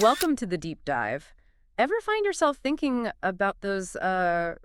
Welcome to the deep dive. Ever find yourself thinking about those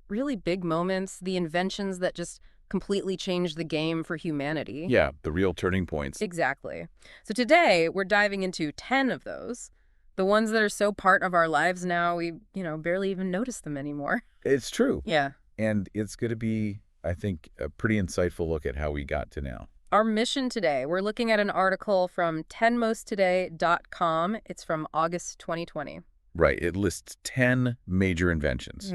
really big moments, the inventions that just completely changed the game for humanity? Yeah, the real turning points. Exactly. So today we're diving into 10 of those, the ones that are so part of our lives now we barely even notice them anymore. It's true. Yeah. And it's going to be, I think, a pretty insightful look at how we got to now. Our mission today, we're looking at an article from 10mosttoday.com. It's from August 2020. Right. It lists 10 major inventions.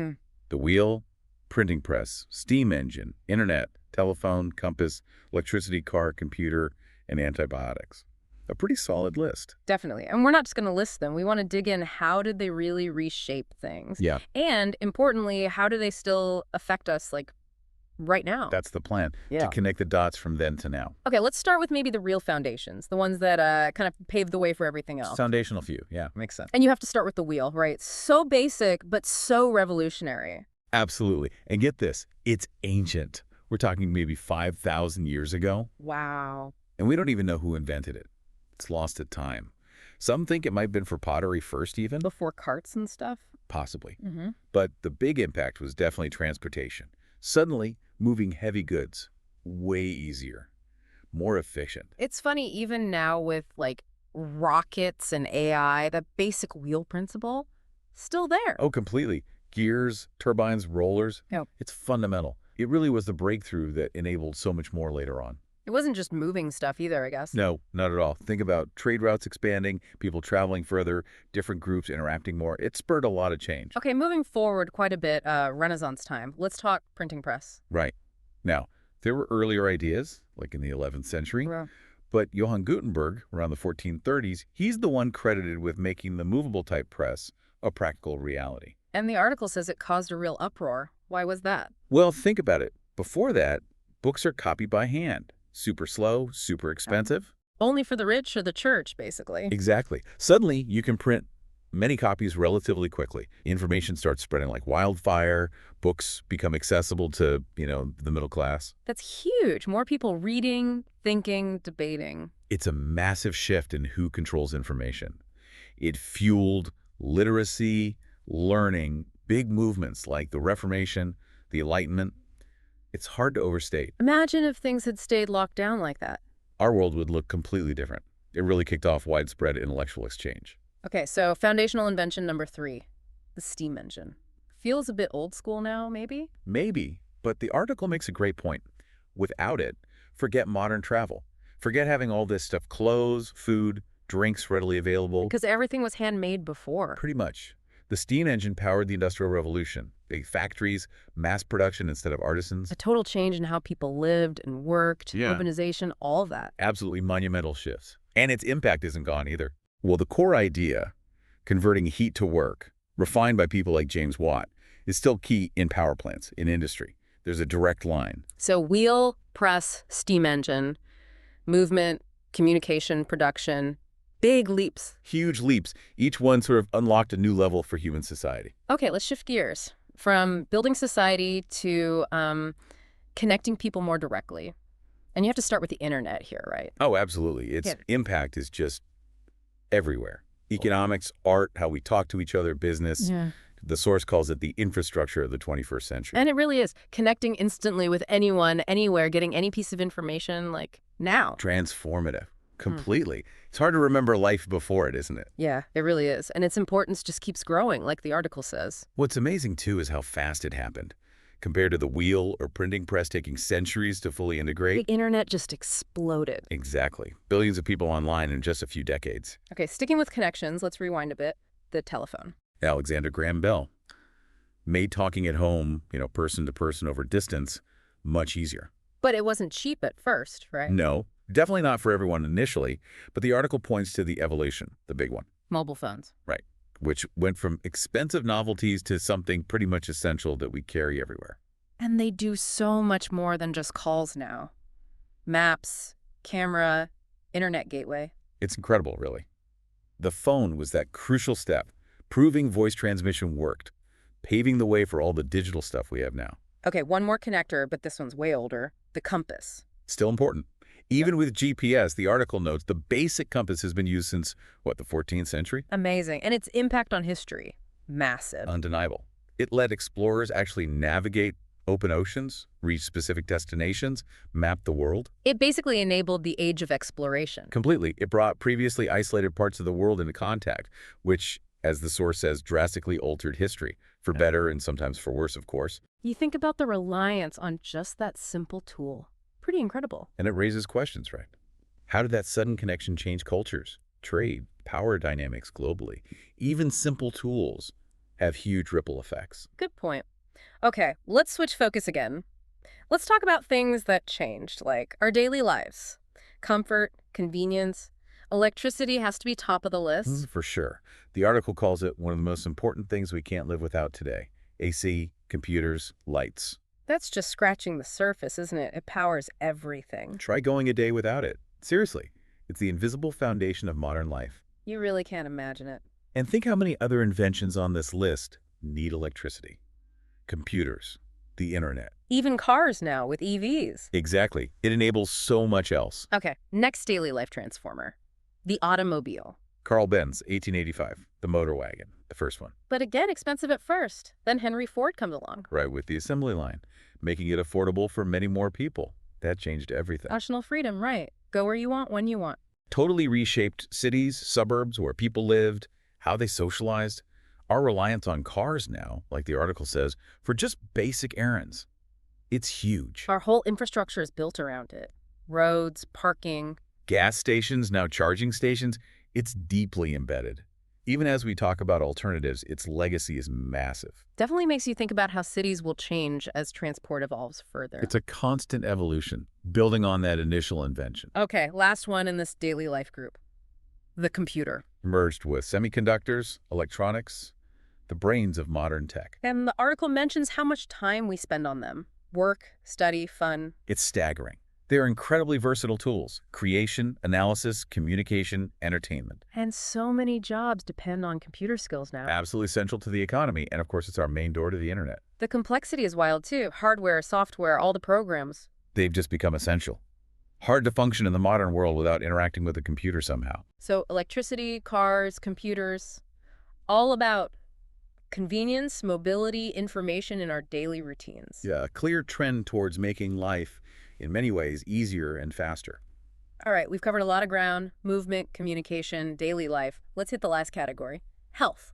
The wheel, printing press, steam engine, internet, telephone, compass, electricity car, computer, and antibiotics. A pretty solid list. Definitely. And we're not just going to list them. We want to dig in, how did they really reshape things? Yeah, And importantly, how do they still affect us, like, right now? that's the plan, Yeah. to connect the dots from then to now. Okay, let's start with maybe the real foundations, the ones that kind of paved the way for everything else. Foundational few. Yeah, makes sense. And you have to start with the wheel, right? So basic, but so revolutionary. Absolutely. And get this, it's ancient. We're talking maybe 5,000 years ago, Wow. and we don't even know who invented it. It's lost to time. Some think it might have been for pottery first even. Before carts and stuff? Possibly. Mm-hmm. But the big impact was definitely transportation. Suddenly, moving heavy goods, way easier, more efficient. It's funny, even now with, like, rockets and AI, the basic wheel principle, still there. Oh, completely. Gears, turbines, rollers. Yep. It's fundamental. It really was the breakthrough that enabled so much more later on. It wasn't just moving stuff either, I guess. No, not at all. Think about trade routes expanding, people traveling further, different groups interacting more. It spurred a lot of change. Okay, moving forward quite a bit, Renaissance time. Let's talk printing press. Right. Now, there were earlier ideas, like in the 11th century, Yeah. but Johann Gutenberg, around the 1430s, he's the one credited with making the movable type press a practical reality. And the article says it caused a real uproar. Why was that? Well, think about it. Before that, books are copied by hand. Super slow, super expensive. Only for the rich or the church, basically. Exactly. Suddenly, you can print many copies relatively quickly. Information starts spreading like wildfire. Books become accessible to, the middle class. That's huge. More people reading, thinking, debating. It's a massive shift in who controls information. It fueled literacy, learning, big movements like the Reformation, the Enlightenment. It's hard to overstate. Imagine if things had stayed locked down like that. Our world would look completely different. It really kicked off widespread intellectual exchange. Okay, so foundational invention number 3, the steam engine. Feels a bit old school now, maybe? Maybe, but the article makes a great point. Without it, forget modern travel. Forget having all this stuff, clothes, food, drinks readily available. Because everything was handmade before. Pretty much. The steam engine powered the Industrial Revolution. Big factories, mass production instead of artisans. A total change in how people lived and worked, Yeah. urbanization, all of that. Absolutely monumental shifts. And its impact isn't gone either. Well, the core idea, converting heat to work, refined by people like James Watt, is still key in power plants, in industry. There's a direct line. So wheel, press, steam engine, movement, communication, production, big leaps. Huge leaps. Each one sort of unlocked a new level for human society. Okay, let's shift gears from building society to connecting people more directly. And you have to start with the internet here, right? Oh, absolutely. Its Yeah. impact is just everywhere. Economics, art, how we talk to each other, business. Yeah. The source calls it the infrastructure of the 21st century. And it really is connecting instantly with anyone, anywhere, getting any piece of information, like, now. Transformative. Completely. It's hard to remember life before it, isn't it? Yeah, it really is. And its importance just keeps growing, like the article says. What's amazing, too, is how fast it happened. Compared to the wheel or printing press taking centuries to fully The integrate. internet just exploded. Exactly. Billions of people online in just a few decades. Okay, sticking with connections, let's rewind a bit. The telephone. Alexander Graham Bell made talking at home, person to person over distance, much easier. But it wasn't cheap at first, right? No, definitely not for everyone initially, but the article points to the evolution, the big one. Mobile phones. Right. Which went from expensive novelties to something pretty much essential that we carry everywhere. And they do so much more than just calls now. Maps, camera, internet gateway. It's incredible, really. The phone was that crucial step, proving voice transmission worked, paving the way for all the digital stuff we have now. Okay, one more connector, but this one's way older. The compass. Still important. Even with GPS, the article notes the basic compass has been used since, what, the 14th century? Amazing. And its impact on history, massive. Undeniable. It let explorers actually navigate open oceans, reach specific destinations, map the world. It basically enabled the age of exploration. Completely. It brought previously isolated parts of the world into contact, which, as the source says, drastically altered history, for better and sometimes for worse, of course. You think about the reliance on just that simple tool. Pretty incredible. And it raises questions, right? How did that sudden connection change cultures, trade, power dynamics globally? Even simple tools have huge ripple effects. Good point. Okay, let's switch focus again. Let's talk about things that changed, like our daily lives. Comfort, convenience. Electricity has to be top of the list. For sure. The article calls it one of the most important things we can't live without today. AC, computers, lights. That's just scratching the surface, isn't it? It powers everything. Try going a day without it. Seriously, it's the invisible foundation of modern life. You really can't imagine it. And think how many other inventions on this list need electricity. Computers, the internet. Even cars now with EVs. Exactly. It enables so much else. Okay, next daily life transformer. The automobile. Carl Benz, 1885, the motor wagon, the first one. But again, expensive at first. Then Henry Ford comes along. Right, with the assembly line, making it affordable for many more people. That changed everything. National freedom, right. Go where you want, when you want. Totally reshaped cities, suburbs, where people lived, how they socialized. Our reliance on cars now, like the article says, for just basic errands. It's huge. Our whole infrastructure is built around it. Roads, parking. Gas stations, now charging stations, it's deeply embedded. Even as we talk about alternatives, its legacy is massive. Definitely makes you think about how cities will change as transport evolves further. It's a constant evolution, building on that initial invention. Okay, last one in this daily life group. The computer. Merged with semiconductors, electronics, the brains of modern tech. And the article mentions how much time we spend on them. Work, study, fun. It's staggering. They're incredibly versatile tools: creation, analysis, communication, entertainment. And so many jobs depend on computer skills now. Absolutely central to the economy, and of course it's our main door to the internet. The complexity is wild too. Hardware, software, all the programs. They've just become essential. Hard to function in the modern world without interacting with a computer somehow. So electricity, cars, computers, all about convenience, mobility, information in our daily routines. Yeah, a clear trend towards making life, in many ways, easier and faster. All right, we've covered a lot of ground: movement, communication, daily life. Let's hit the last category: health.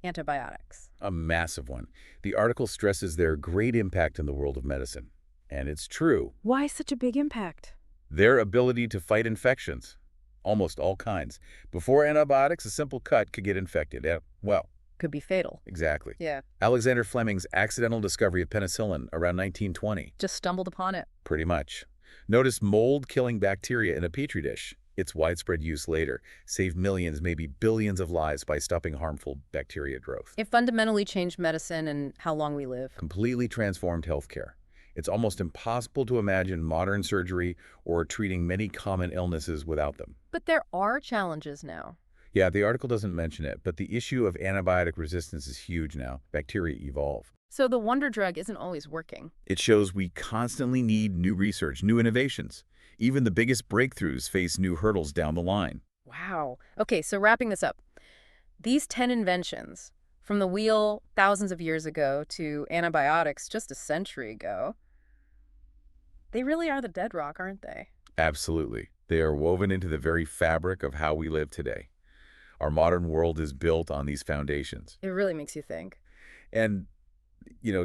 Antibiotics. A massive one. The article stresses their great impact in the world of medicine. And it's true. Why such a big impact? Their ability to fight infections, almost all kinds. Before antibiotics, a simple cut could get infected. Well, Could be fatal. exactly. Yeah, Alexander Fleming's accidental discovery of penicillin around 1920. just stumbled upon it. Pretty much. Notice mold-killing bacteria in a petri dish. Its widespread use later saved millions, maybe billions of lives by stopping harmful bacteria growth. It fundamentally changed medicine and how long we live. Completely transformed healthcare. It's almost impossible to imagine modern surgery or treating many common illnesses without them. But there are challenges now. Yeah, the article doesn't mention it, but the issue of antibiotic resistance is huge now. Bacteria evolve. So the wonder drug isn't always working. It shows we constantly need new research, new innovations. Even the biggest breakthroughs face new hurdles down the line. Wow. Okay, so wrapping this up. These 10 inventions, from the wheel thousands of years ago to antibiotics just a century ago, they really are the bedrock, aren't they? Absolutely. They are woven into the very fabric of how we live today. Our modern world is built on these foundations. It really makes you think. And,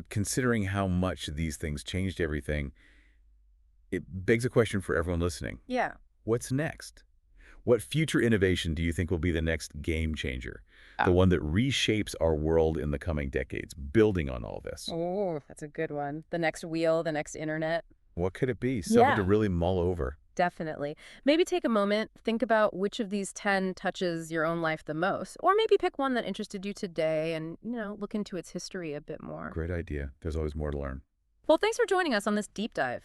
considering how much these things changed everything, it begs a question for everyone listening. Yeah. What's next? What future innovation do you think will be the next game changer? The one that reshapes our world in the coming decades, building on all this. Oh, that's a good one. The next wheel, the next internet. What could it be? Something to really mull over. Definitely. Maybe take a moment, think about which of these 10 touches your own life the most, or maybe pick one that interested you today and, look into its history a bit more. Great idea. There's always more to learn. Well, thanks for joining us on this deep dive.